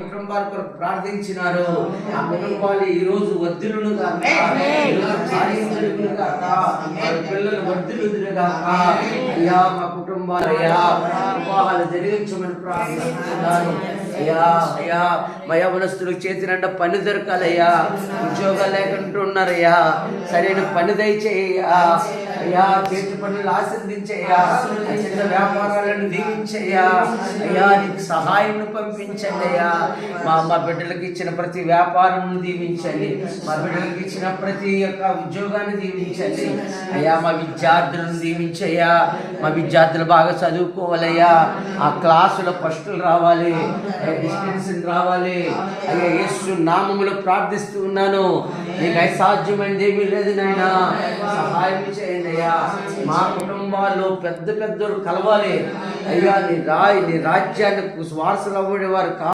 కుటుంబాల కొరకు ప్రార్థించినారు. ఆ కుటుంబాలు ఈ రోజు వర్ధిల్లును గాక, పిల్లలు వర్ధిల్లుదురు గాక. అయ్యా మా కుటుంబాలయ్యా వివాహాలు జరిగించమని ప్రార్థిస్తున్నాను. అయ్యా అయ్యా మా యవనస్తులకు చేతి నిండా పని దొరకాలయ్యా, ఉద్యోగాలు లేకుంటున్నారయ్యా, సరైన పని దయచేయ్యా. అయ్యా చేతి పనులు ఆశీర్వదించయ్యా, చిన్న వ్యాపారాలను దీవించయ్యా. అయ్యా నీకు సహాయం పంపించండి అయ్యా. మా బిడ్డలకు ఇచ్చిన ప్రతి వ్యాపారం దీవించండి, మా బిడ్డలకు ఇచ్చిన ప్రతి ఒక్క ఉద్యోగాన్ని దీవించండి అయ్యా. మా విద్యార్థులను దీవించయ్యా, మా విద్యార్థులు బాగా చదువుకోవాలయ్యా, ఆ క్లాసులో ఫస్టులు రావాలి, డిస్టింక్షన్ రావాలి అయ్యా. యేసు నామములో ప్రార్థిస్తూ ఉన్నాను. నీకు అసాధ్యమైనది ఏమీ లేదు నాయనా, సహాయం చేయండి అయ్యా. మా కుటుంబాల్లో పెద్దలు కలవాలి అయ్యా. నీ రాజ్యానికి వారసులు అవ్వడే వారు